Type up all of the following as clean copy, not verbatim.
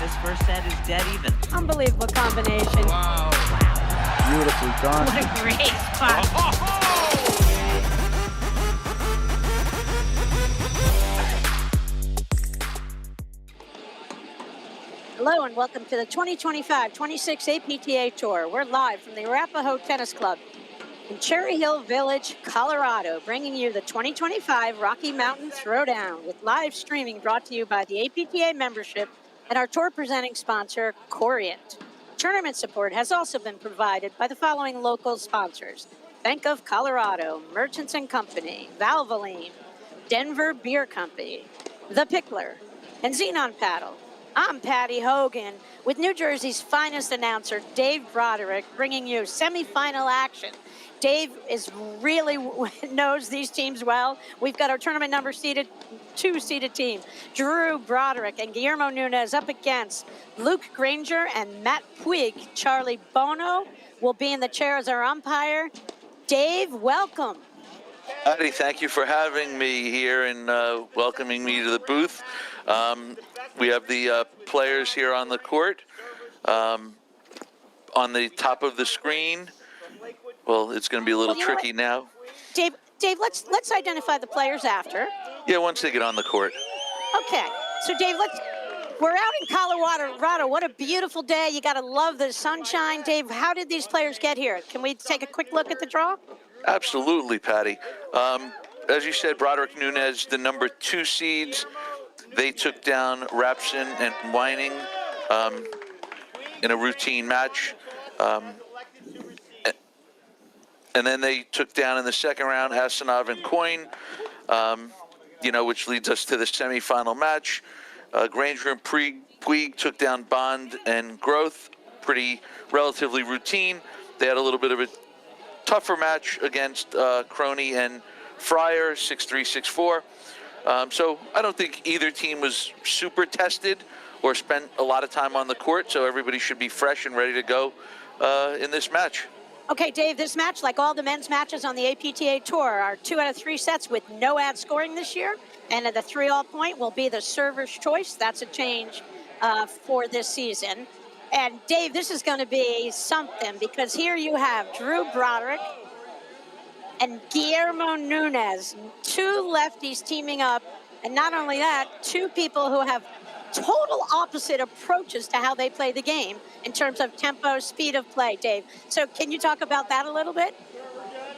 this first set is dead even. Unbelievable combination. Wow. Beautifully done. What a great spot. Hello and welcome to the 2025-26 APTA Tour. We're live from the Arapahoe Tennis Club in Cherry Hill Village, Colorado, bringing you the 2025 Rocky Mountain Throwdown with live streaming brought to you by the APTA membership and our tour presenting sponsor, Corient. Tournament support has also been provided by the following local sponsors: Bank of Colorado, Merchants and Company, Valvoline, Denver Beer Company, The Pickler, and Xenon Paddle. I'm Patty Hogan with New Jersey's finest announcer, Dave Broderick, bringing you semifinal action. Dave really knows these teams well. We've got our tournament number two-seeded team, Drew Broderick and Guillermo Nunez up against Luke Granger and Matt Puig. Charlie Bono will be in the chair as our umpire. Dave, welcome. Patty, thank you for having me here and welcoming me to the booth. We have the players here on the court. On the top of the screen, well, it's going to be a little tricky now. Dave, let's identify the players after. Yeah, once they get on the court. Okay, so Dave, we're out in Colorado. What a beautiful day. You got to love the sunshine. Dave, how did these players get here? Can we take a quick look at the draw? Absolutely, Patty. As you said, Broderick, Nunez, the number 2 seeds. They took down Rapson and Whining in a routine match. And then they took down in the second round Asanov and Coyne, which leads us to the semifinal match. Granger and Puig took down Bond and Growth, relatively routine. They had a little bit of a tougher match against Crony and Fryer, 6-3, 6-4. So I don't think either team was super tested or spent a lot of time on the court, so everybody should be fresh and ready to go in this match. Okay, Dave, this match, like all the men's matches on the APTA Tour, are 2 out of 3 sets with no ad scoring this year, and the 3-all point will be the server's choice. That's a change for this season. And Dave, this is going to be something, because here you have Drew Broderick and Guillermo Nunez, 2 lefties teaming up, and not only that, 2 people who have total opposite approaches to how they play the game in terms of tempo, speed of play, Dave. So can you talk about that a little bit?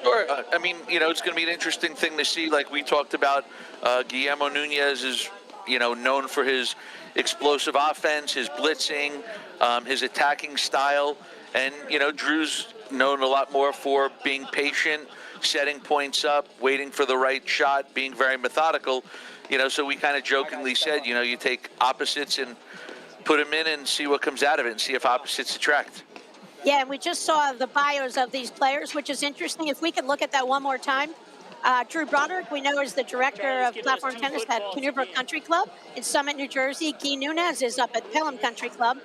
Sure. It's going to be an interesting thing to see. Like we talked about, Guillermo Nunez is, known for his explosive offense, his blitzing, his attacking style. And, Drew's known a lot more for being patient, setting points up, waiting for the right shot, being very methodical. So we kind of jokingly said, you take opposites and put them in and see what comes out of it and see if opposites attract. Yeah, and we just saw the bios of these players, which is interesting. If we could look at that one more time. Drew Broderick, we know, is the director of platform tennis at Canoe Brook Country Club in Summit, New Jersey. Guy Nunez is up at Pelham Country Club.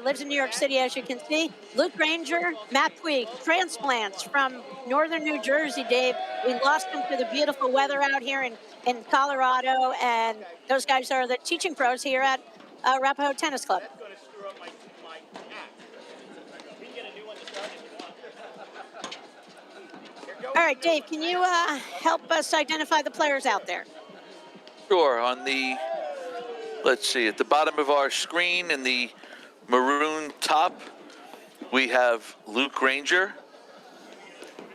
Lives in New York City, as you can see. Luke Granger, Matt Puig, transplants from northern New Jersey, Dave. We lost them to the beautiful weather out here in Colorado, and those guys are the teaching pros here at Arapahoe Tennis Club. All right, Dave, can you help us identify the players out there? Sure. On the, let's see, at the bottom of our screen in the maroon top, we have Luke Granger.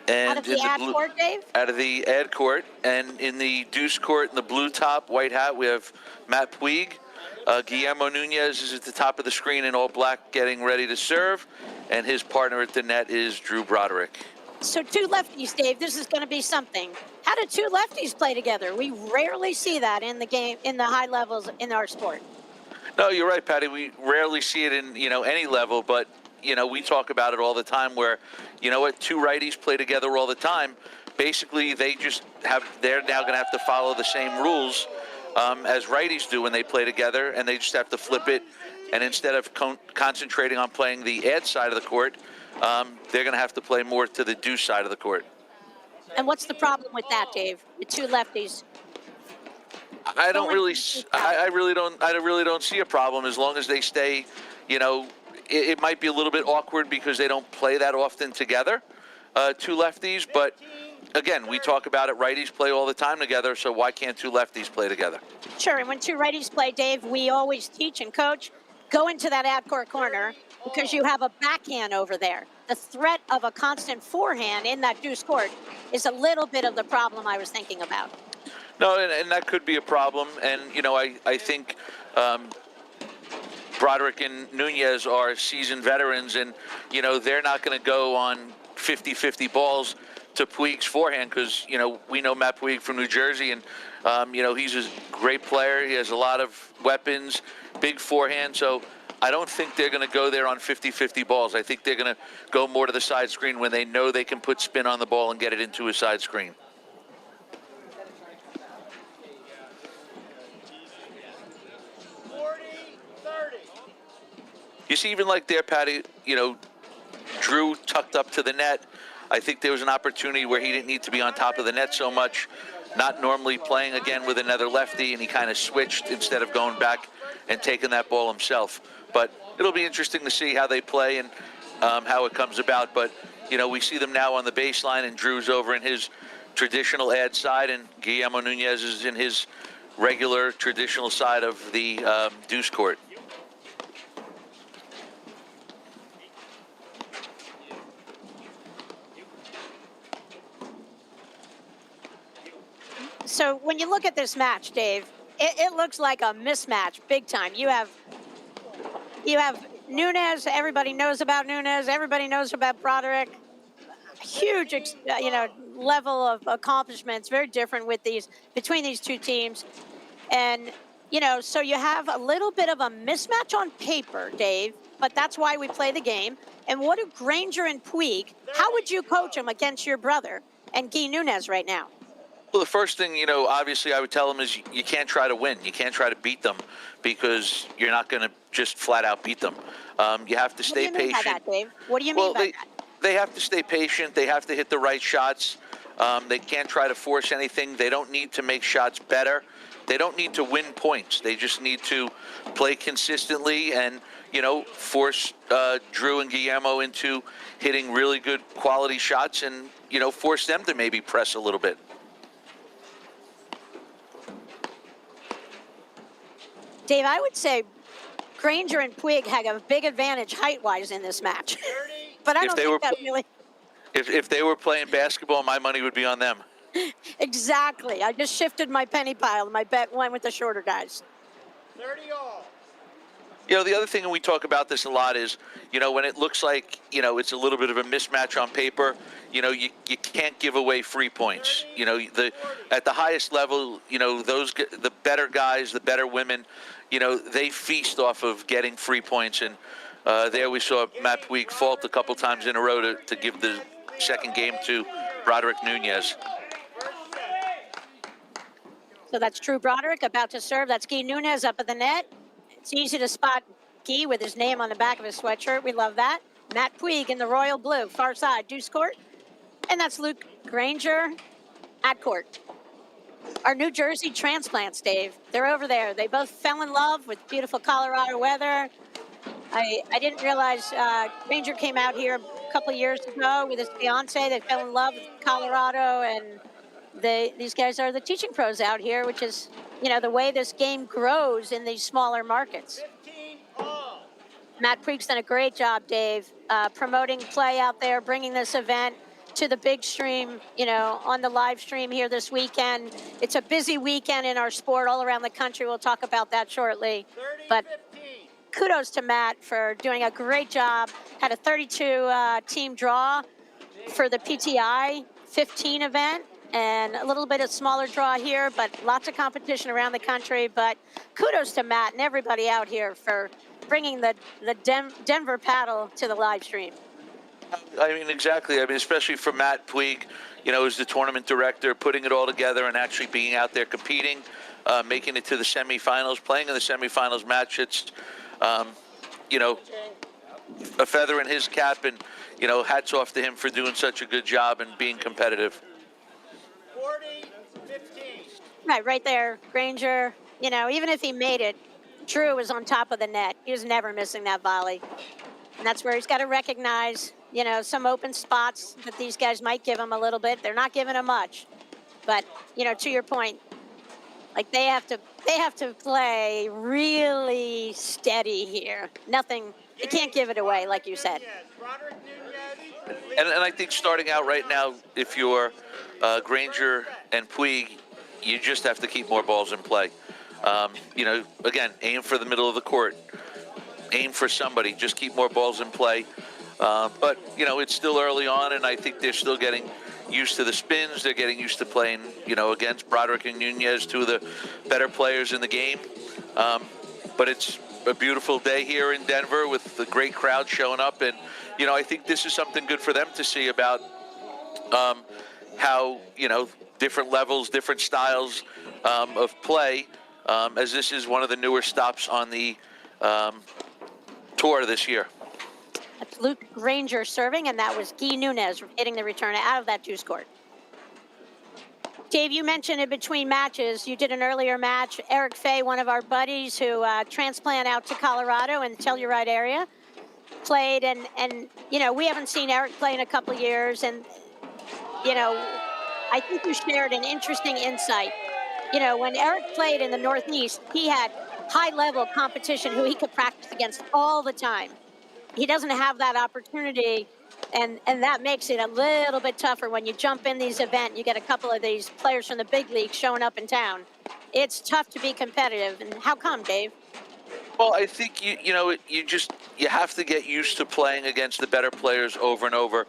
And out of the ad court, Dave? Out of the ad court. And in the deuce court, in the blue top, white hat, we have Matt Puig. Guillermo Nunez is at the top of the screen in all black, getting ready to serve. And his partner at the net is Drew Broderick. So 2 lefties, Dave. This is going to be something. How do 2 lefties play together? We rarely see that in the game, in the high levels in our sport. No, you're right, Patty. We rarely see it in, any level, but, we talk about it all the time where, 2 righties play together all the time. Basically, they're now going to have to follow the same rules as righties do when they play together, and they just have to flip it. And instead of concentrating on playing the ad side of the court, they're going to have to play more to the deuce side of the court. And what's the problem with that, Dave? The 2 lefties. I don't going really, into the I really don't see a problem as long as they stay. You know, it might be a little bit awkward because they don't play that often together, two lefties. But again, we talk about it. Righties play all the time together, so why can't two lefties play together? Sure, and when two righties play, Dave, we always teach and coach, go into that ad-court corner because you have a backhand over there. The threat of a constant forehand in that deuce court is a little bit of the problem I was thinking about. No, and that could be a problem. And you know, I think Broderick and Nunez are seasoned veterans, and you know they're not going to go on 50-50 balls to Puig's forehand because you know we know Matt Puig from New Jersey, and you know he's a great player. He has a lot of weapons, big forehand. So I don't think they're going to go there on 50-50 balls. I think they're going to go more to the side screen when they know they can put spin on the ball and get it into a side screen. You see, even like there, Patty, you know, Drew tucked up to the net. I think there was an opportunity where he didn't need to be on top of the net so much, not normally playing again with another lefty, and he kind of switched instead of going back and taking that ball himself. But it'll be interesting to see how they play and how it comes about. But, you know, we see them now on the baseline, and Drew's over in his traditional ad side, and Guillermo Nunez is in his regular traditional side of the deuce court. So when you look at this match, Dave, it looks like a mismatch big time. You have Nunez. Everybody knows about Nunez. Everybody knows about Broderick. Huge, you know, level of accomplishments. Very different with these between these two teams, and you know, so you have a little bit of a mismatch on paper, Dave. But that's why we play the game. And what do Granger and Puig? How would you coach them against your brother and Guy Nunez right now? Well, the first thing, you know, obviously I would tell them is you can't try to win. You can't try to beat them because you're not going to just flat out beat them. You have to stay patient. What do you mean by that, Dave? What do you mean by that? They have to stay patient. They have to hit the right shots. They can't try to force anything. They don't need to make shots better. They don't need to win points. They just need to play consistently and, you know, force Drew and Guillermo into hitting really good quality shots and, you know, force them to maybe press a little bit. Dave, I would say Granger and Puig had a big advantage height-wise in this match. But I don't think that really... If they were playing basketball, my money would be on them. Exactly. I just shifted my penny pile. My bet went with the shorter guys. 30 all. You know, the other thing, and we talk about this a lot, is, you know, when it looks like, you know, it's a little bit of a mismatch on paper, you know, you can't give away free points. You know, at the highest level, you know, the better guys, the better women, you know, they feast off of getting free points. And there we saw Matt Puig fault a couple times in a row to give the second game to Broderick Nunez. So that's True Broderick about to serve. That's Guy Nunez up at the net. It's easy to spot Guy with his name on the back of his sweatshirt. We love that. Matt Puig in the royal blue, far side, deuce court. And that's Luke Granger at court. Our New Jersey transplants, Dave. They're over there. They both fell in love with beautiful Colorado weather. I didn't realize Granger came out here a couple of years ago with his fiance. They fell in love with Colorado, and these guys are the teaching pros out here, which is, you know, the way this game grows in these smaller markets. 15 all. Matt Puig's done a great job, Dave, promoting play out there, bringing this event to the big stream, you know, on the live stream here this weekend. It's a busy weekend in our sport all around the country. We'll talk about that shortly. 30, But 15. kudos to Matt for doing a great job. Had a 32 team draw for the PTI 15 event, and a little bit of smaller draw here, but lots of competition around the country. But kudos to Matt and everybody out here for bringing the Denver paddle to the live stream. I mean, exactly. I mean, especially for Matt Puig, you know, as the tournament director, putting it all together and actually being out there competing, making it to the semifinals, playing in the semifinals match. It's, you know, a feather in his cap, and, you know, hats off to him for doing such a good job and being competitive. 40 Right there, Granger. You know, even if he made it, Drew was on top of the net. He was never missing that volley. And that's where he's got to recognize, you know, some open spots that these guys might give him a little bit. They're not giving him much. But, you know, to your point, like they have to play really steady here. Nothing, they can't give it away, like you said. And I think starting out right now, if you're Granger and Puig, you just have to keep more balls in play. You know, again, aim for the middle of the court. Aim for somebody. Just keep more balls in play. But, you know, it's still early on, and I think they're still getting used to the spins. They're getting used to playing, you know, against Broderick and Nunez, two of the better players in the game. But it's a beautiful day here in Denver with the great crowd showing up. And, you know, I think this is something good for them to see about how, you know, different levels, different styles of play, as this is one of the newer stops on the tour this year. That's Luke Granger serving, and that was Guy Nunez hitting the return out of that juice court. Dave, you mentioned in between matches, you did an earlier match. Eric Fay, one of our buddies who transplant out to Colorado in the Telluride area, played, and you know, we haven't seen Eric play in a couple of years, and you know, I think you shared an interesting insight. You know, when Eric played in the Northeast, he had high-level competition who he could practice against all the time. He doesn't have that opportunity, and that makes it a little bit tougher when you jump in these events. You get a couple of these players from the big league showing up in town. It's tough to be competitive. And how come, Dave? Well, I think you know you have to get used to playing against the better players over and over.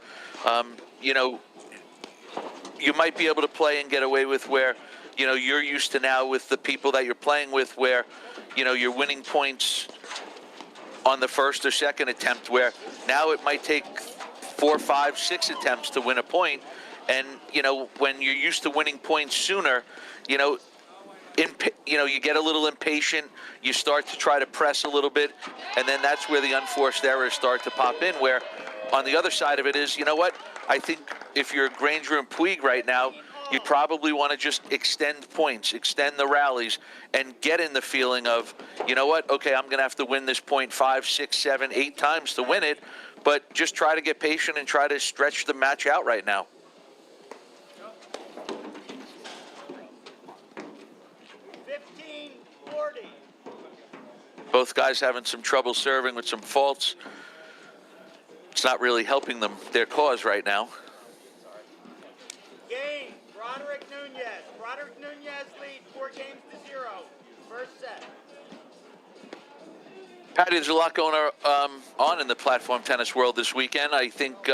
You know, you might be able to play and get away with where, you know, you're used to now with the people that you're playing with, where, you know, you're winning points on the first or second attempt, where now it might take 4, 5, 6 attempts to win a point. And, you know, when you're used to winning points sooner, you know, you get a little impatient. You start to try to press a little bit, and then that's where the unforced errors start to pop in. Where on the other side of it is, you know what? I think if you're Granger and Puig right now, you probably want to just extend points, extend the rallies, and get in the feeling of, you know what? Okay, I'm going to have to win this point 5, 6, 7, 8 times to win it, but just try to get patient and try to stretch the match out right now. Both guys having some trouble serving with some faults. It's not really helping them, their cause right now. Game, Broderick Nunez. Broderick Nunez lead 4-0. First set. Patty, there's a lot going on in the platform tennis world this weekend. I think,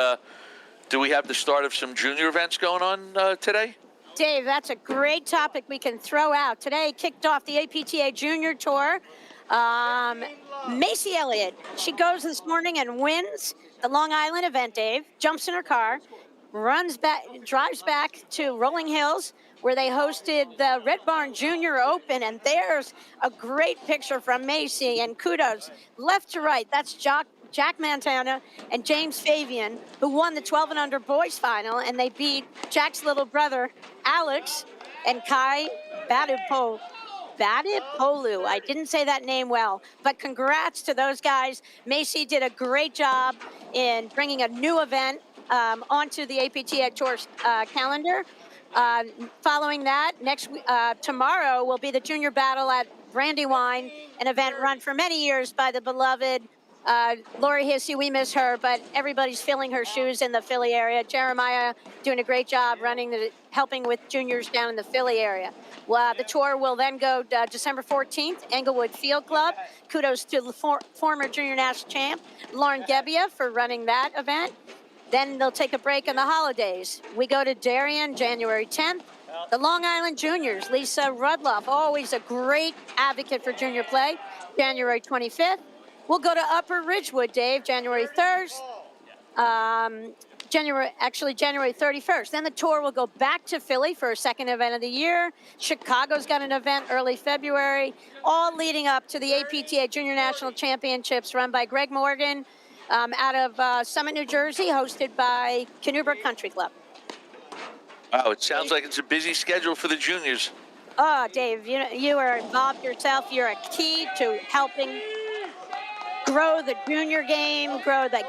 do we have the start of some junior events going on today? Dave, that's a great topic we can throw out. Today kicked off the APTA Junior Tour. Macy Elliott, she goes this morning and wins the Long Island event, Dave. Jumps in her car, runs back, drives back to Rolling Hills, where they hosted the Red Barn Junior Open, and there's a great picture from Macy, and kudos left to right. That's Jack Montana and James Fabian, who won the 12 and under boys final, and they beat Jack's little brother, Alex, and Kai Badipolu. I didn't say that name well, but congrats to those guys. Macy did a great job in bringing a new event onto the APTA Tour calendar. Following that, tomorrow will be the junior battle at Brandywine, an event run for many years by the beloved Lori Hissey. We miss her, but everybody's filling her shoes in the Philly area. Jeremiah doing a great job helping with juniors down in the Philly area. Well, the tour will then go December 14th, Englewood Field Club. Kudos to the former junior national champ, Lauren Gebbia, for running that event. Then they'll take a break on the holidays. We go to Darien, January 10th. The Long Island Juniors, Lisa Rudloff, always a great advocate for junior play, January 25th. We'll go to Upper Ridgewood, Dave, January 3rd. January 31st. Then the tour will go back to Philly for a second event of the year. Chicago's got an event early February, all leading up to the APTA Junior National Championships run by Greg Morgan out of Summit, New Jersey, hosted by Canoe Brook Country Club. Wow, it sounds like it's a busy schedule for the juniors. Oh, Dave, you are involved yourself. You're a key to helping grow the junior game, grow the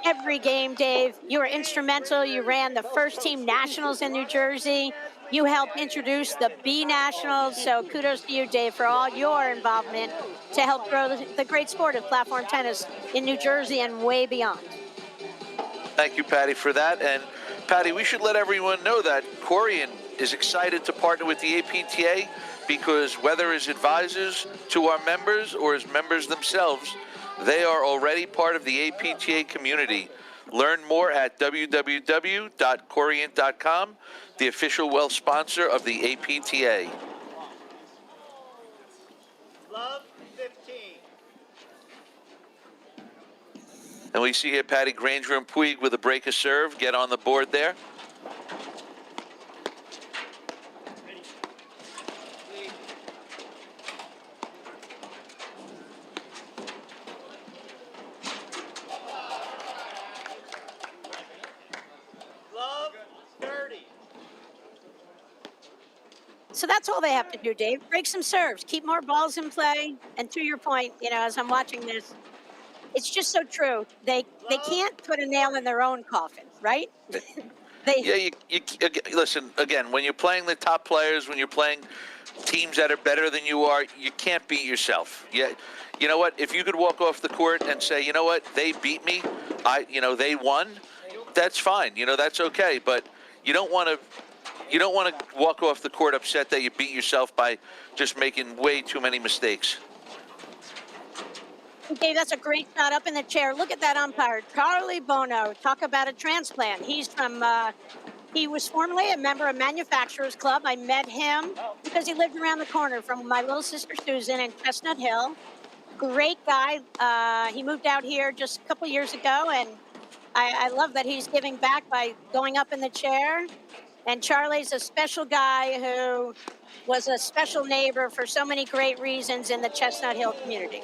every game, Dave. You were instrumental. You ran the first team nationals in New Jersey. You helped introduce the B Nationals. So kudos to you, Dave, for all your involvement to help grow the great sport of platform tennis in New Jersey and way beyond. Thank you, Patty, for that. And Patty, we should let everyone know that Corian is excited to partner with the APTA because whether as advisors to our members or as members themselves, they are already part of the APTA community. Learn more at www.corient.com, the official wealth sponsor of the APTA. Love 15. And we see here Patty Granger and Puig with a break of serve. Get on the board there. Love 30. So that's all they have to do, Dave. Break some serves, keep more balls in play. And to your point, as I'm watching this, it's just so true. They can't put a nail in their own coffin, right? Yeah, you listen, again, when you're playing the top players, when you're playing teams that are better than you are, you can't beat yourself. Yeah, you know what? If you could walk off the court and say, you know what, they beat me, they won, that's fine. That's okay. But you don't want to walk off the court upset that you beat yourself by just making way too many mistakes. Dave, that's a great shot up in the chair. Look at that umpire, Charlie Bono. Talk about a transplant. He's from, he was formerly a member of Manufacturers Club. I met him because he lived around the corner from my little sister Susan in Chestnut Hill. Great guy. He moved out here just a couple years ago, and I love that he's giving back by going up in the chair. And Charlie's a special guy who was a special neighbor for so many great reasons in the Chestnut Hill community.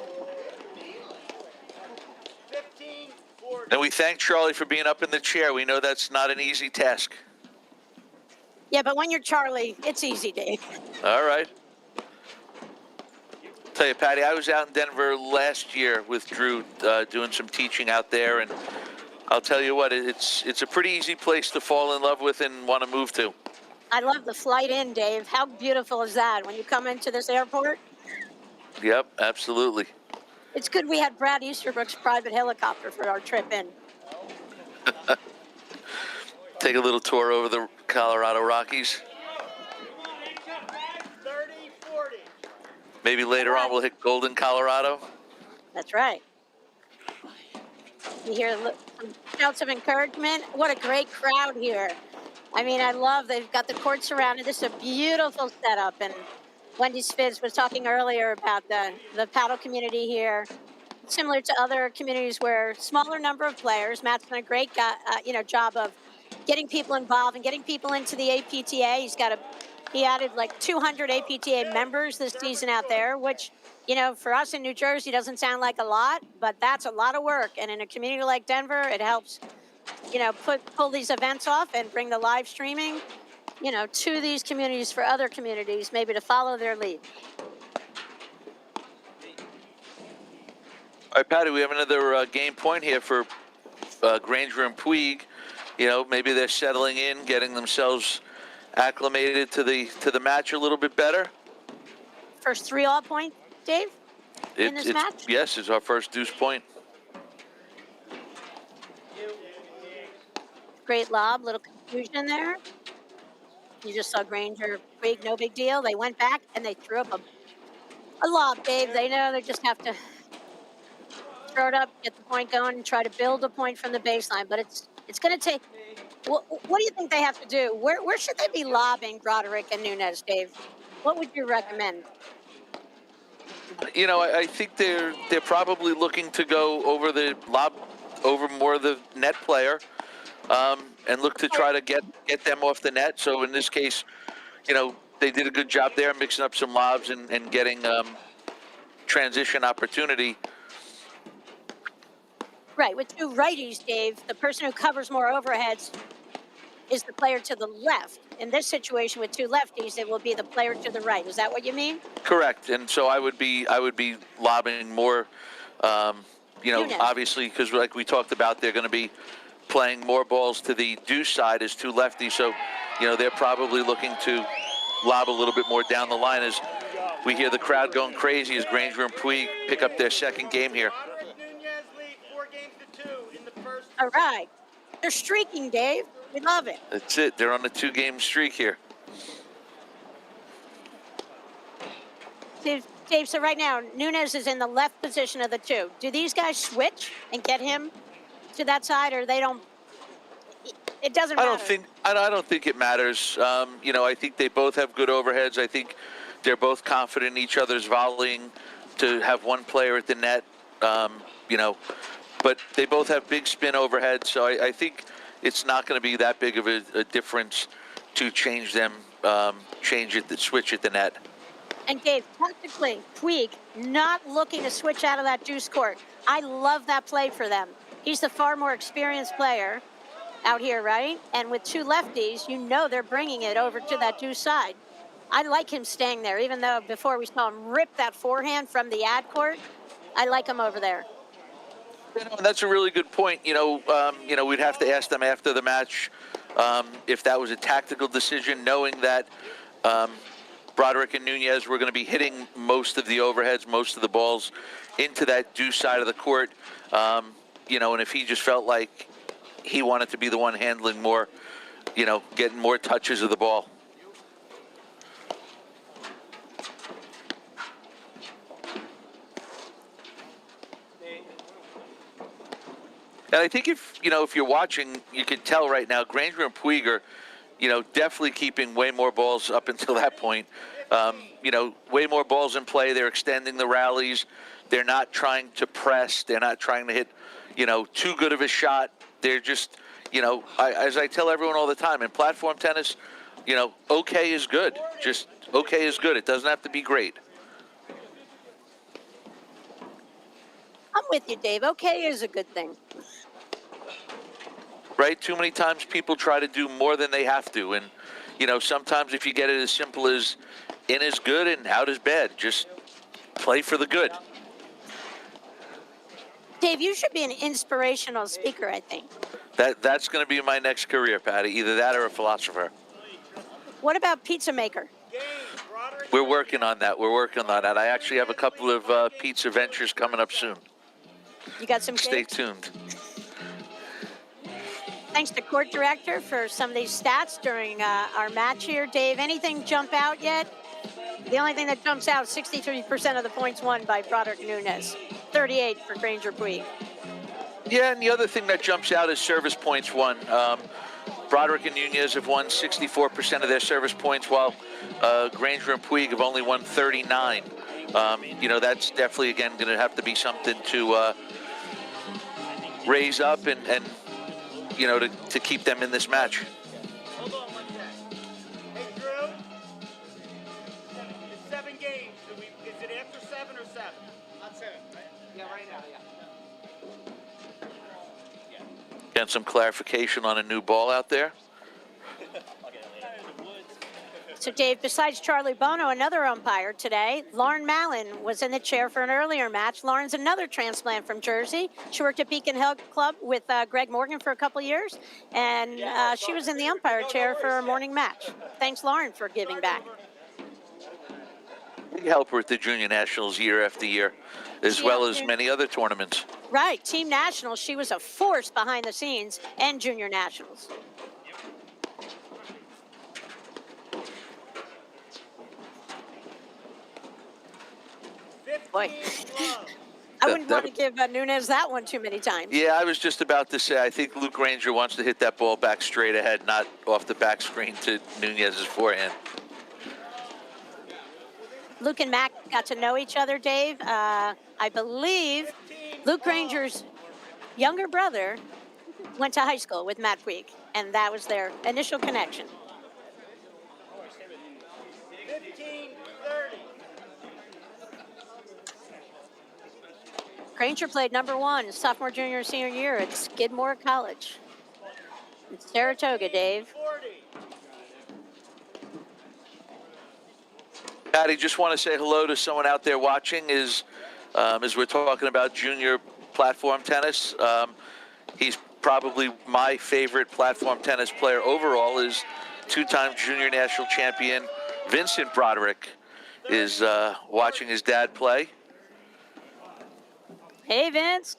And we thank Charlie for being up in the chair. We know that's not an easy task. Yeah, but when you're Charlie, it's easy, Dave. All right. Tell you, Patty, I was out in Denver last year with Drew doing some teaching out there, and I'll tell you what, it's a pretty easy place to fall in love with and want to move to. I love the flight in, Dave. How beautiful is that when you come into this airport? Yep, absolutely. It's good we had Brad Easterbrook's private helicopter for our trip in. Take a little tour over the Colorado Rockies. 30-40. Maybe later on we'll hit Golden, Colorado. That's right. You hear some shouts of encouragement. What a great crowd here. I mean, I love they've got the court surrounded. This is a beautiful setup. And Wendy Spitz was talking earlier about the paddle community here, similar to other communities where smaller number of players. Matt's done a great job of getting people involved and getting people into the APTA. He added like 200 APTA members this season out there, which, for us in New Jersey doesn't sound like a lot, but that's a lot of work. And in a community like Denver, it helps, pull these events off and bring the live streaming, to these communities for other communities, maybe to follow their lead. All right, Patty, we have another game point here for Granger and Puig. Maybe they're settling in, getting themselves acclimated to the match a little bit better. First 3-all point, Dave, in this match? Yes, it's our first deuce point. Great lob, little confusion there. You just saw Granger, Puig, no big deal. They went back and they threw up a lob, Dave. They know they just have to throw it up, get the point going, and try to build a point from the baseline. But it's going to take. What do you think they have to do? Where should they be lobbing Broderick and Nunez, Dave? What would you recommend? I think they're probably looking to go over the lob, over more of the net player, and look to try to get them off the net. So in this case, they did a good job there, mixing up some lobs and getting transition opportunity. Right, with two righties, Dave, the person who covers more overheads is the player to the left. In this situation with two lefties, it will be the player to the right. Is that what you mean? Correct. And so I would be lobbing more, Nunez. obviously, because like we talked about, they're going to be playing more balls to the deuce side as two lefties. So, they're probably looking to lob a little bit more down the line as we hear the crowd going crazy as Granger and Puig pick up their second game here. Broderick Nunez lead 4-2 in the first. All right. They're streaking, Dave. We love it. That's it. They're on a 2-game streak here. Dave, so right now, Nunez is in the left position of the two. Do these guys switch and get him to that side, or they don't? It doesn't matter. I don't think it matters. I think they both have good overheads. I think they're both confident in each other's volleying to have one player at the net. But they both have big spin overheads, so I think it's not going to be that big of a difference to change them, switch at the net. And Dave, tactically, Puig not looking to switch out of that deuce court. I love that play for them. He's the far more experienced player out here, right? And with two lefties, they're bringing it over to that deuce side. I like him staying there, even though before we saw him rip that forehand from the ad court. I like him over there. That's a really good point. We'd have to ask them after the match if that was a tactical decision, knowing that Broderick and Nunez were going to be hitting most of the overheads, most of the balls into that deuce side of the court. And if he just felt like he wanted to be the one handling more, getting more touches of the ball. And I think if you're watching, you can tell right now, Granger and Puig are, definitely keeping way more balls up until that point. Way more balls in play. They're extending the rallies. They're not trying to press. They're not trying to hit, too good of a shot. They're just, as I tell everyone all the time, in platform tennis, okay is good. Just okay is good. It doesn't have to be great. I'm with you, Dave. Okay is a good thing. Right? Too many times people try to do more than they have to. And, sometimes if you get it as simple as in is good and out is bad, just play for the good. Dave, you should be an inspirational speaker, I think. That's going to be my next career, Patty. Either that or a philosopher. What about pizza maker? We're working on that. I actually have a couple of pizza ventures coming up soon. You got some Stay cakes? tuned. Thanks to court director for some of these stats during our match here. Dave, anything jump out yet? The only thing that jumps out, 63% of the points won by Broderick Nunez, 38 for Granger Puig. Yeah, and the other thing that jumps out is service points won. Broderick and Nunez have won 64% of their service points, while Granger and Puig have only won 39. That's definitely, again, going to have to be something to raise up and to keep them in this match. Hold on one sec. Hey, Drew. It's 7 games. Is it after 7 or 7? Not 7, right? Yeah, right now, yeah. Getting some clarification on a new ball out there. So, Dave, besides Charlie Bono, another umpire today, Lauren Mallon was in the chair for an earlier match. Lauren's another transplant from Jersey. She worked at Beacon Hill Club with Greg Morgan for a couple years, and she was in the umpire chair for a morning match. Thanks, Lauren, for giving back. We help her at the Junior Nationals year after year, as well as many other tournaments. Right, Team Nationals. She was a force behind the scenes, and Junior Nationals. Boy, I wouldn't want to give Nunez that one too many times. Yeah, I was just about to say, I think Luke Granger wants to hit that ball back straight ahead, not off the back screen to Nunez's forehand. Luke and Mac got to know each other, Dave. I believe Luke Granger's younger brother went to high school with Matt Puig, and that was their initial connection. 15-30. Granger played number 1 sophomore, junior, and senior year at Skidmore College in Saratoga, Dave. Patty, just want to say hello to someone out there watching. As we're talking about junior platform tennis, he's probably my favorite platform tennis player overall. Is two-time junior national champion Vincent Broderick is watching his dad play. Hey, Vince.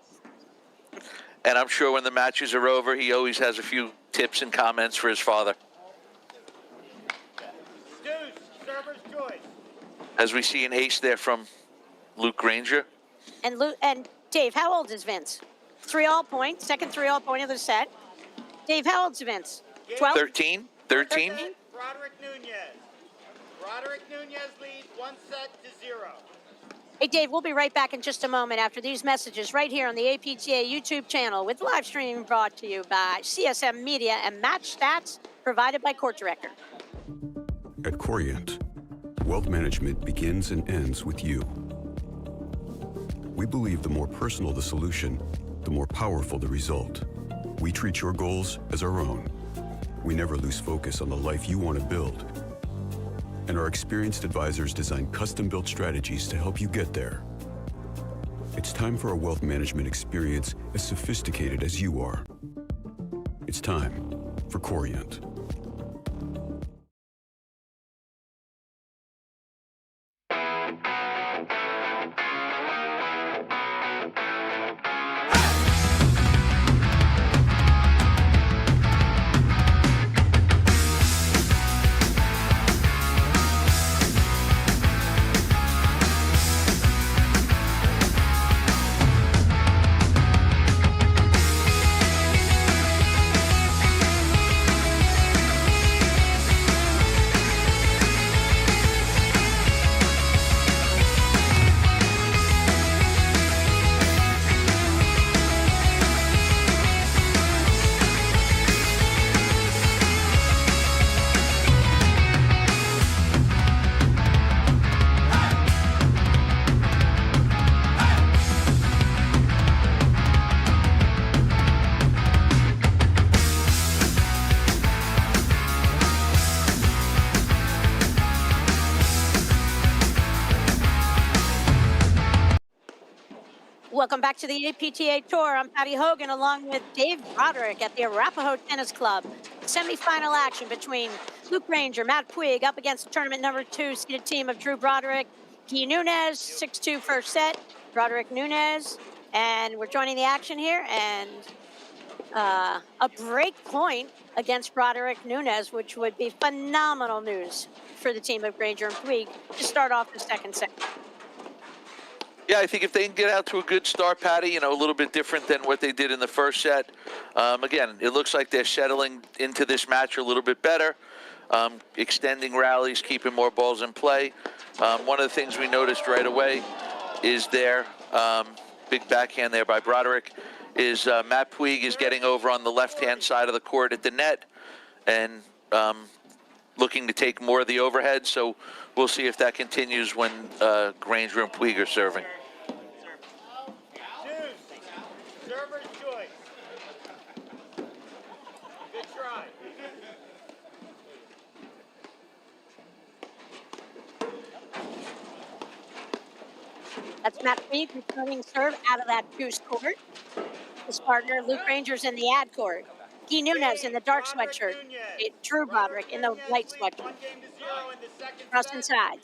And I'm sure when the matches are over, he always has a few tips and comments for his father. Deuce, server's choice. As we see an ace there from Luke Granger. And Dave, how old is Vince? 3-all point, second 3-all point of the set. Dave, how old's Vince? 12? 13? 13? Broderick Nunez. Broderick Nunez leads 1-0. Hey, Dave, we'll be right back in just a moment after these messages right here on the APTA YouTube channel with live streaming brought to you by CSM Media and Match Stats provided by Court Director. At Corient, wealth management begins and ends with you. We believe the more personal the solution, the more powerful the result. We treat your goals as our own. We never lose focus on the life you want to build. And our experienced advisors design custom-built strategies to help you get there. It's time for a wealth management experience as sophisticated as you are. It's time for Corient. Welcome back to the APTA Tour. I'm Patty Hogan along with Dave Broderick at the Arapahoe Tennis Club. Semi-final action between Luke Granger, Matt Puig up against tournament number 2 seeded team of Drew Broderick, Guy Nunez, 6-2 first set, Broderick Nunez. And we're joining the action here and a break point against Broderick Nunez, which would be phenomenal news for the team of Granger and Puig to start off the second set. Yeah, I think if they can get out to a good start, Patty, a little bit different than what they did in the first set. Again, it looks like they're settling into this match a little bit better, extending rallies, keeping more balls in play. One of the things we noticed right away is their big backhand there by Broderick is Matt Puig is getting over on the left-hand side of the court at the net and looking to take more of the overhead. So we'll see if that continues when Granger and Puig are serving. Server's choice. Good try. That's Matt Puig returning serve out of that deuce court. His partner, Luke Granger's in the ad court. Guy Nunez in the dark sweatshirt. Drew Broderick in the light sweatshirt. Cross inside.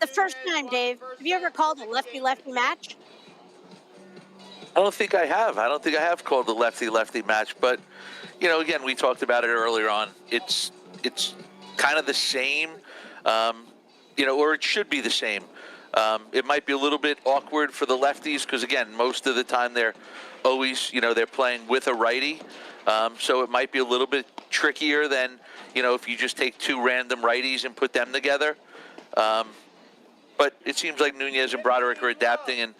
The first time, Dave, have you ever called a lefty-lefty match? I don't think I have. I don't think I have called the lefty-lefty match. But, again, we talked about it earlier on. It's kind of the same, or it should be the same. It might be a little bit awkward for the lefties because, again, most of the time they're always, they're playing with a righty. So it might be a little bit trickier than, if you just take two random righties and put them together. But it seems like Nunez and Broderick are adapting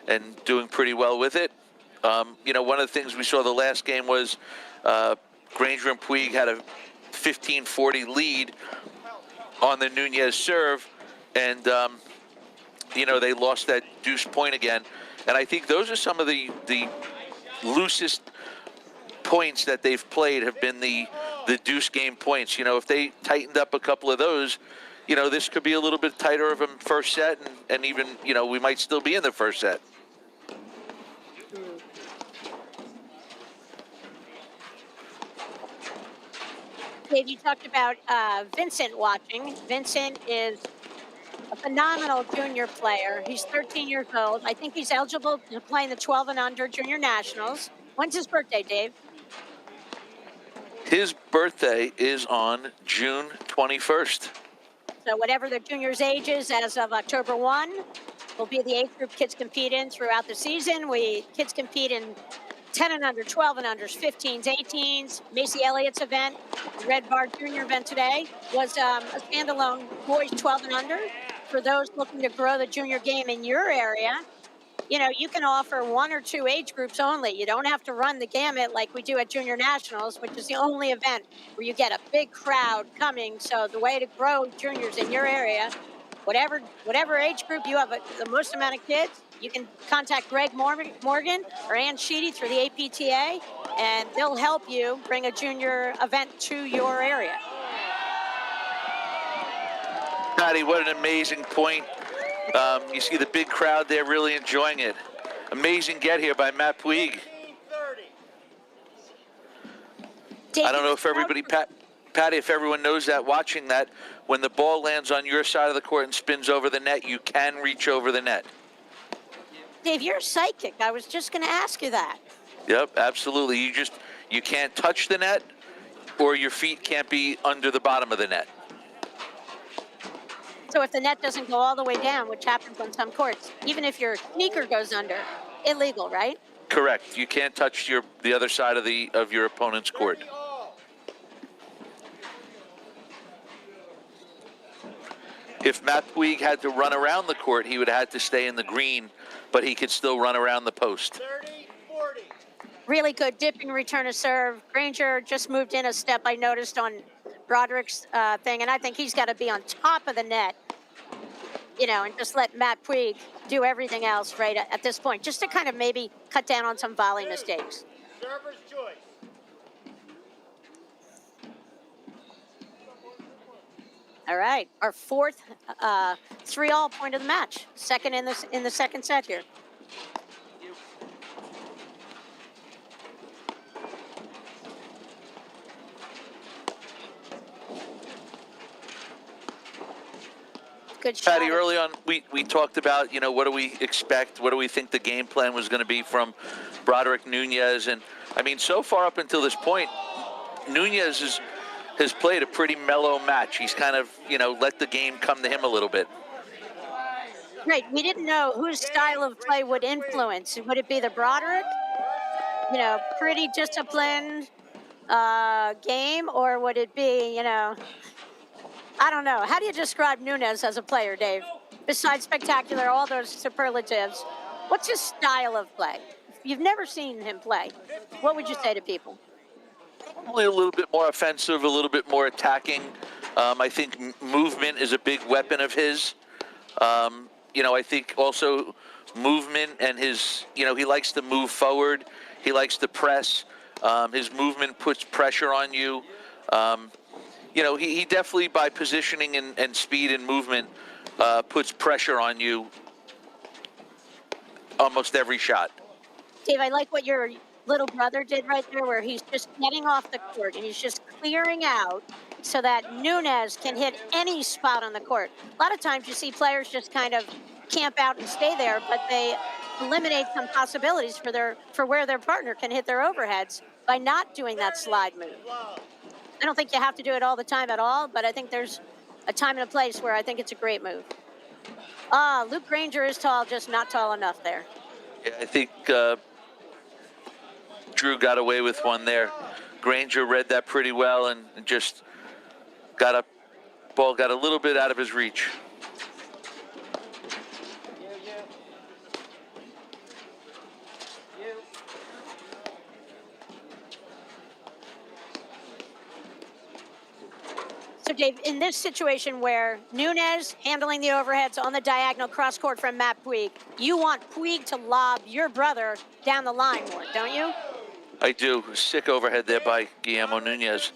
and doing pretty well with it. One of the things we saw the last game was Granger and Puig had a 15-40 lead on the Nunez serve, and, they lost that deuce point again. And I think those are some of the loosest points that they've played have been the deuce game points. If they tightened up a couple of those, you know, this could be a little bit tighter of a first set, and even, you know, we might still be in the first set. Dave, you talked about Vincent watching. Vincent is a phenomenal junior player. He's 13 years old. I think he's eligible to play in the 12 and under junior nationals. When's his birthday, Dave? His birthday is on June 21st. So whatever the junior's age is as of October 1 will be the age group kids compete in throughout the season. Kids compete in 10 and under, 12 and unders, 15s, 18s. Macy Elliott's event, the Red Bar Junior event today, was a standalone boys 12 and under. For those looking to grow the junior game in your area, you know, you can offer 1 or 2 age groups only. You don't have to run the gamut like we do at Junior Nationals, which is the only event where you get a big crowd coming. So the way to grow juniors in your area, whatever age group you have the most amount of kids, you can contact Greg Morgan or Ann Sheedy through the APTA, and they'll help you bring a junior event to your area. Patty, what an amazing point. You see the big crowd there really enjoying it. Amazing get here by Matt Puig. I don't know if everybody, Patty, if everyone knows that watching that, when the ball lands on your side of the court and spins over the net, you can reach over the net. Dave, you're psychic. I was just going to ask you that. Yep, absolutely. You can't touch the net, or your feet can't be under the bottom of the net. So if the net doesn't go all the way down, which happens on some courts, even if your sneaker goes under, illegal, right? Correct. You can't touch the other side of your opponent's court. If Matt Puig had to run around the court, he would have had to stay in the green, but he could still run around the post. 30, 40. Really good dipping return to serve. Granger just moved in a step, I noticed, on Broderick's thing, and I think he's got to be on top of the net, you know, and just let Matt Puig do everything else right at this point, just to kind of maybe cut down on some volley mistakes. Server's choice. All right, our fourth 3-all point of the match, second in the second set here. Good shot. Patty, early on, we talked about, you know, what do we expect? What do we think the game plan was going to be from Broderick, Nunez? And, I mean, so far up until this point, Nunez has played a pretty mellow match. He's kind of, you know, let the game come to him a little bit. Right, we didn't know whose style of play would influence. Would it be the Broderick, you know, pretty disciplined game, or would it be, you know, I don't know. How do you describe Nunez as a player, Dave? Besides spectacular, all those superlatives, what's his style of play? If you've never seen him play, what would you say to people? Probably a little bit more offensive, a little bit more attacking. I think movement is a big weapon of his. You know, I think also movement and his, you know, he likes to move forward. He likes to press. His movement puts pressure on you. You know, he definitely, by positioning and speed and movement, puts pressure on you almost every shot. Dave, I like what your little brother did right there, where he's just getting off the court and he's just clearing out so that Nunez can hit any spot on the court. A lot of times you see players just kind of camp out and stay there, but they eliminate some possibilities for where their partner can hit their overheads by not doing that slide move. I don't think you have to do it all the time at all, but I think there's a time and a place where I think it's a great move. Luke Granger is tall, just not tall enough there. Yeah, I think Drew got away with one there. Granger read that pretty well and just got a little bit out of his reach. So, Dave, in this situation where Nunez handling the overheads on the diagonal cross court from Matt Puig, you want Puig to lob your brother down the line more, don't you? I do. Sick overhead there by Guillermo Nunez.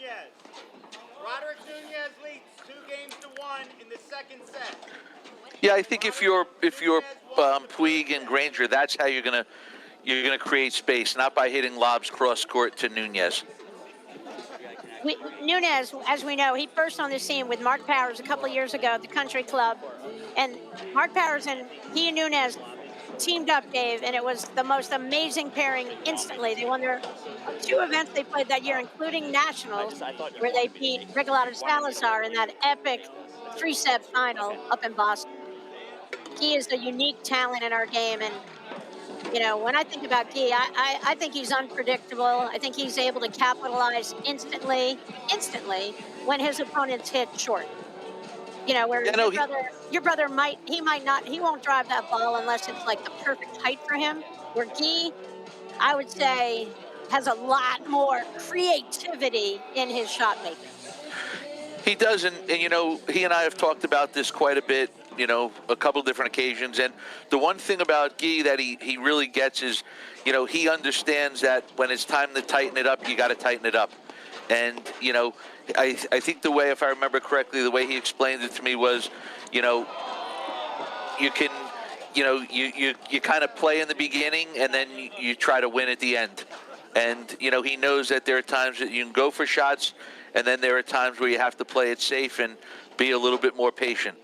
Broderick Nunez leads 2-1 in the second set. Yeah, I think if you're Puig and Granger, that's how you're gonna create space, not by hitting lobs cross court to Nunez. Nunez, as we know, he burst on the scene with Mark Powers a couple of years ago at the Country Club, and Mark Powers and Nunez teamed up, Dave, and it was the most amazing pairing instantly. They won their 2 events they played that year, including Nationals, where they beat Regalado Salazar in that epic 3-set final up in Boston. He is a unique talent in our game, and when I think about Guy, I think he's unpredictable. I think he's able to capitalize instantly when his opponents hit short. Where Yeah, no, your brother might not, he won't drive that ball unless it's like the perfect height for him. Where Guy, I would say, has a lot more creativity in his shot making. he does, and he and I have talked about this quite a bit, a couple different occasions. And the one thing about Guy that he really gets is, he understands that when it's time to tighten it up, you got to tighten it up. And, I think the way, if I remember correctly, the way he explained it to me was, you can, you kind of play in the beginning and then you try to win at the end. And, he knows that there are times that you can go for shots, and then there are times where you have to play it safe and be a little bit more patient.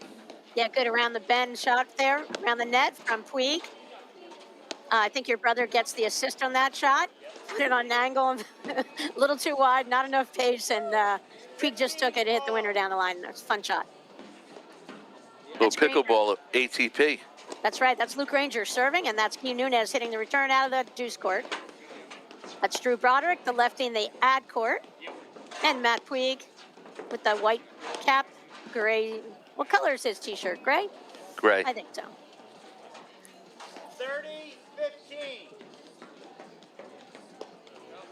Yeah, good around the bend shot there, around the net from Puig. I think your brother gets the assist on that shot. Put it on an angle, a little too wide, not enough pace, and Puig just took it and hit the winner down the line. That's a fun shot. Little pickleball ATP. That's right. That's Luke Granger serving, and that's Guy Nunez hitting the return out of the deuce court. That's Drew Broderick, the lefty in the ad court. And Matt Puig with the white cap, gray. What color is his T-shirt? Gray? Gray. I think so. 30-15.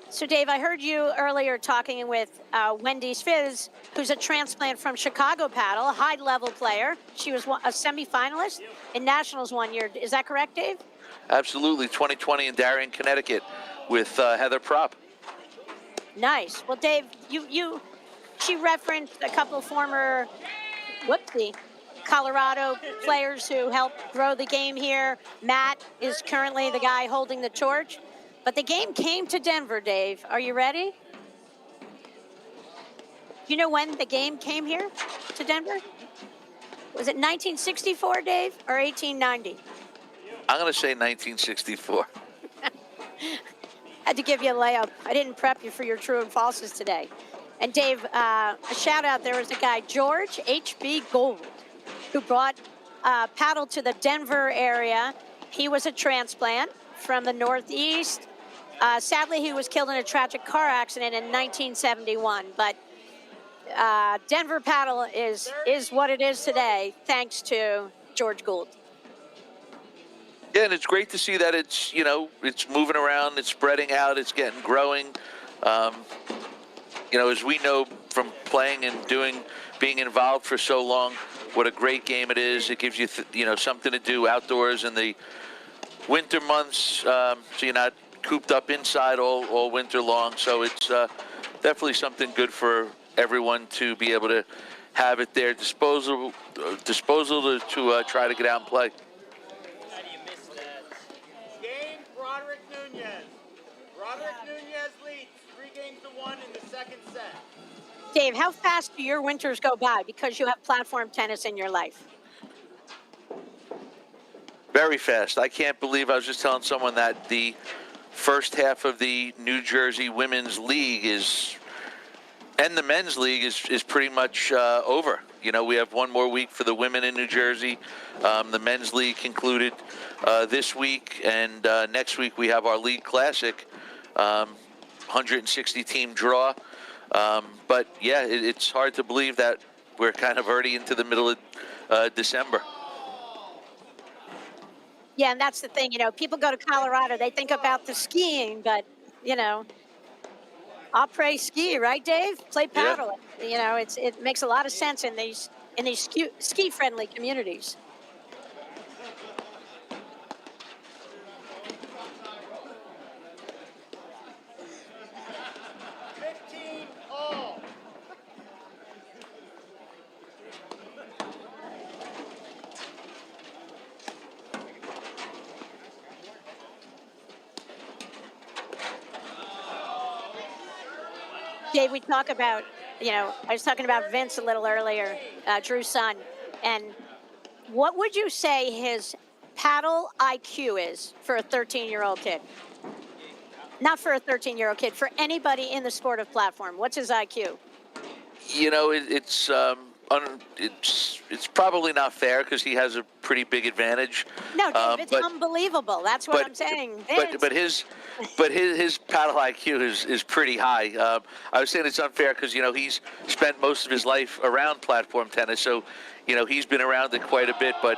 So, Dave, I heard you earlier talking with Wendy Fizz, who's a transplant from Chicago Paddle, a high-level player. She was a semifinalist in Nationals one year. Is that correct, Dave? Absolutely. 2020 in Darien, Connecticut with Heather Prop. Nice. Well, Dave, she referenced a couple former, Colorado players who helped grow the game here. Matt is currently the guy holding the torch. But the game came to Denver, Dave. Are you ready? Do you know when the game came here to Denver? Was it 1964, Dave, or 1890? I'm going to say 1964. Had to give you a layup. I didn't prep you for your true and falses today. And Dave, a shout out, there was a guy, George H.B. Gould, who brought paddle to the Denver area. He was a transplant from the Northeast. Sadly, he was killed in a tragic car accident in 1971. But Denver paddle is what it is today, thanks to George Gould. Yeah, and it's great to see that it's moving around, it's spreading out, it's growing. As we know from playing and being involved for so long, what a great game it is. It gives you, something to do outdoors in the winter months, so you're not cooped up inside all winter long. So it's definitely something good for everyone to be able to have at their disposal to try to get out and play. Game, Broderick Nunez. Broderick Nunez leads 3-1 in the second set. Dave, how fast do your winters go by because you have platform tennis in your life? Very fast. I can't believe, I was just telling someone that the first half of the New Jersey Women's League and the Men's League is pretty much over. We have one more week for the women in New Jersey. The Men's League concluded this week, and next week we have our League Classic, 160 team draw. But yeah, it's hard to believe that we're kind of already into the middle of December. Yeah, and that's the thing, people go to Colorado, they think about the skiing, but, après ski, right, Dave? Play paddle. Yeah. It makes a lot of sense in these ski-friendly communities. Dave, we talk about, I was talking about Vince a little earlier, Drew's son, and what would you say his paddle IQ is for a 13-year-old kid? Not for a 13-year-old kid, for anybody in the sport of platform. What's his IQ? It's probably not fair because he has a pretty big advantage. No, Dave, it's unbelievable. That's what I'm saying. But his paddle IQ is pretty high. I was saying it's unfair because he's spent most of his life around platform tennis, so he's been around it quite a bit. But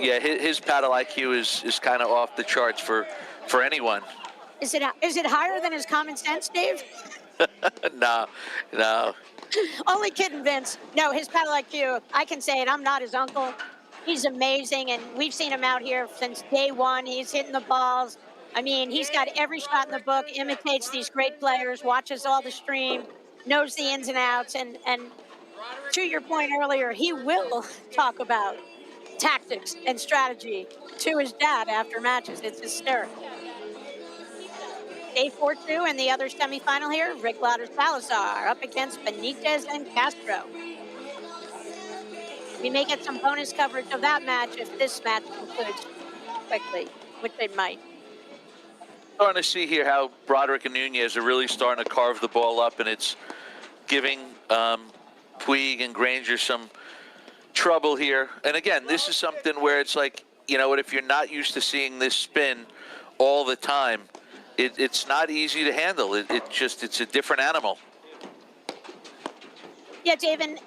yeah, his paddle IQ is kind of off the charts for anyone. Is it higher than his common sense, Dave? No. Only kidding, Vince. No, his paddle IQ, I can say it, I'm not his uncle. He's amazing, and we've seen him out here since day one. He's hitting the balls. I mean, he's got every shot in the book, imitates these great players, watches all the stream, knows the ins and outs, and to your point earlier, he will talk about tactics and strategy to his dad after matches. It's hysterical. Day 4-2 and the other semifinal here, Rick Salazar up against Benitez and Castro. We may get some bonus coverage of that match if this match concludes quickly, which it might. Starting to see here how Broderick and Nunez are really starting to carve the ball up, and it's giving Puig and Granger some trouble here. And again, this is something where it's like, if you're not used to seeing this spin all the time, it's not easy to handle. It's a different animal. Yeah, Dave, and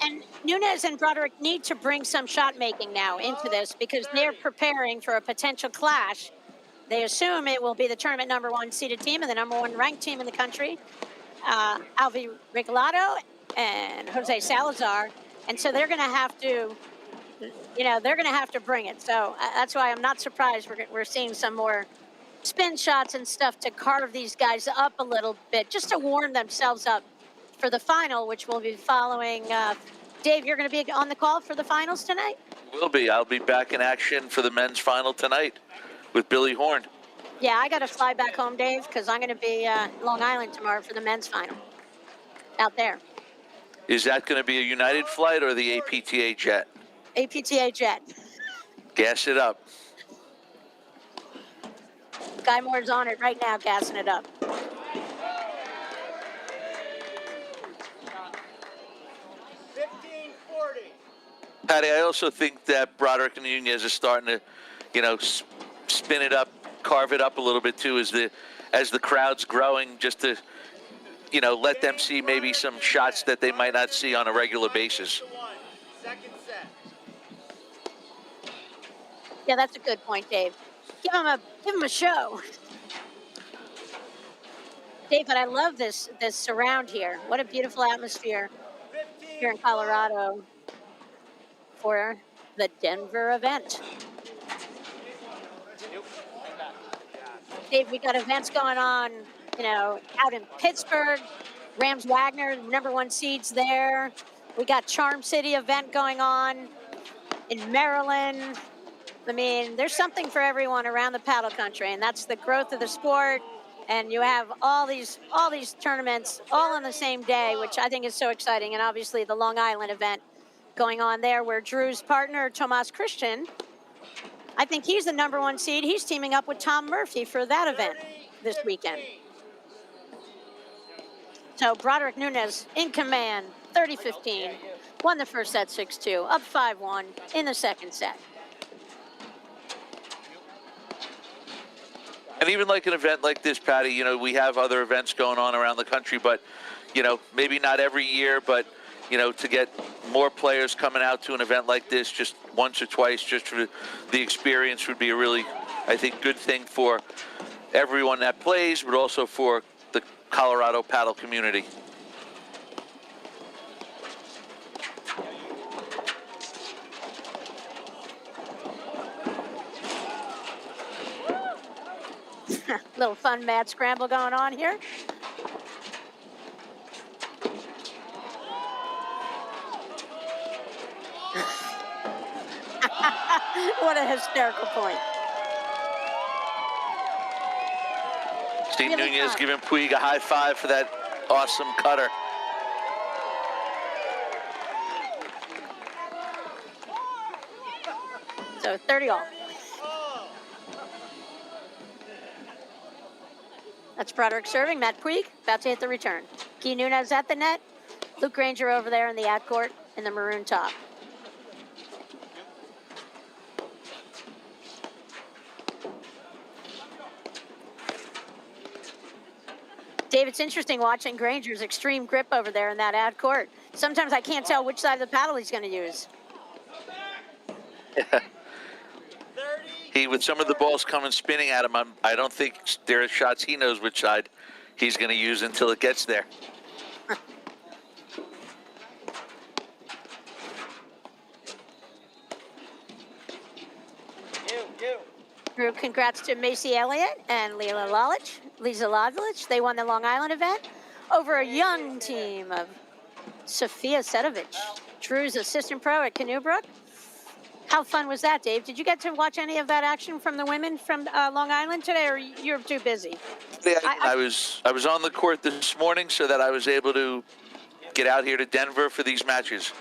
Nunez and Broderick need to bring some shot making now into this because they're preparing for a potential clash. They assume it will be the tournament #1 seeded team and the #1 ranked team in the country, Alvi Regalado and Jose Salazar, and so they're going to have to, they're going to have to bring it. So that's why I'm not surprised we're seeing some more spin shots and stuff to carve these guys up a little bit, just to warm themselves up for the final, which will be following. Dave, you're going to be on the call for the finals tonight? Will be. I'll be back in action for the men's final tonight with Billy Horn. Yeah, I got to fly back home, Dave, because I'm going to be Long Island tomorrow for the men's final out there. Is that going to be a United flight or the APTA jet? APTA jet. Gas it up. Guy Moore's on it right now, gassing it up. Patty, I also think that Broderick and Nunez are starting to, spin it up, carve it up a little bit too, as the crowd's growing, just to, let them see maybe some shots that they might not see on a regular basis. Yeah, that's a good point, Dave. Give him a show. Dave, but I love this surround here. What a beautiful atmosphere here in Colorado for the Denver event. Dave, we got events going on, out in Pittsburgh. Rams Wagner, #1 seeds there. We got Charm City event going on in Maryland. I mean, there's something for everyone around the paddle country, and that's the growth of the sport. And you have all these tournaments all on the same day, which I think is so exciting. And obviously the Long Island event going on there, where Drew's partner, Tomas Christian, I think he's the #1 seed. He's teaming up with Tom Murphy for that event this weekend. So Broderick Nunez in command, 30-15. Won the first set 6-2, up 5-1 in the second set. And even like an event like this, Patty, we have other events going on around the country, but, maybe not every year, but, to get more players coming out to an event like this just once or twice, just for the experience, would be a really, I think, good thing for everyone that plays, but also for the Colorado paddle community. Little fun mad scramble going on here. What a hysterical point. Steve Nunez giving Puig a high five for that awesome cutter. So 30 all. That's Broderick serving. Matt Puig about to hit the return. Nunez at the net. Luke Granger over there in the ad court in the maroon top. Dave, it's interesting watching Granger's extreme grip over there in that ad court. Sometimes I can't tell which side of the paddle he's going to use. He, with some of the balls coming spinning at him, I don't think there are shots he knows which side he's going to use until it gets there. Group congrats to Macy Elliott and Lisa Lalich. They won the Long Island event over a young team of Sophia Sedovich, Drew's assistant pro at Canoebrook. How fun was that, Dave? Did you get to watch any of that action from the women from Long Island today, or you're too busy? Yeah, I was on the court this morning so that I was able to get out here to Denver for these matches.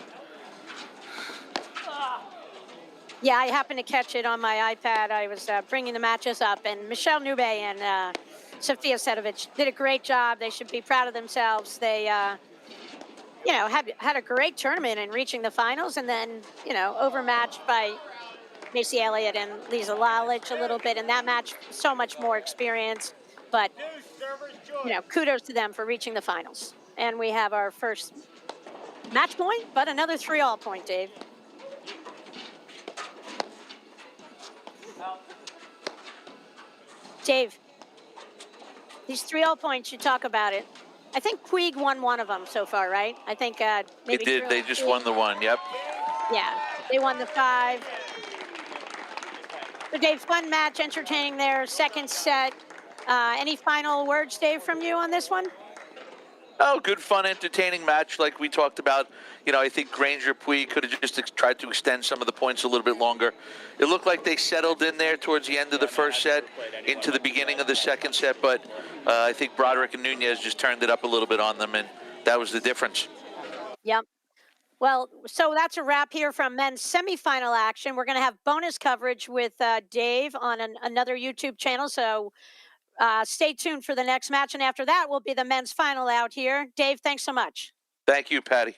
Yeah, I happened to catch it on my iPad. I was bringing the matches up, and Michelle Nube and Sophia Sedovich did a great job. They should be proud of themselves. They, had a great tournament in reaching the finals, and then, overmatched by Macy Elliott and Lisa Lalich a little bit. In that match, so much more experience. But, kudos to them for reaching the finals. And we have our first match point, but another 3-all point, Dave. Dave, these 3-all points, you talk about it. I think Puig won one of them so far, right? I think maybe They did. They just won the one. Yep. Yeah, they won the 5. So, Dave, fun match, entertaining there. Second set. Any final words, Dave, from you on this one? Oh, good, fun, entertaining match like we talked about. I think Granger, Puig could have just tried to extend some of the points a little bit longer. It looked like they settled in there towards the end of the first set, into the beginning of the second set, but I think Broderick and Nunez just turned it up a little bit on them, and that was the difference. Yep. Well, so that's a wrap here from men's semifinal action. We're going to have bonus coverage with Dave on another YouTube channel, so stay tuned for the next match, and after that will be the men's final out here. Dave, thanks so much. Thank you, Patty.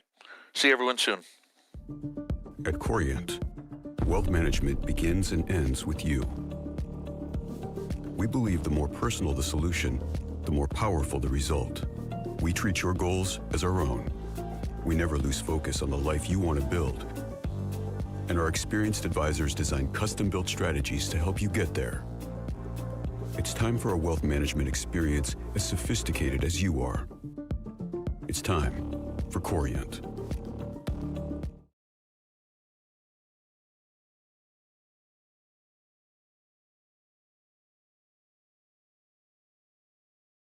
See everyone soon. At Corient, wealth management begins and ends with you. We believe the more personal the solution, the more powerful the result. We treat your goals as our own. We never lose focus on the life you want to build. And our experienced advisors design custom-built strategies to help you get there. It's time for a wealth management experience as sophisticated as you are. It's time for Corient.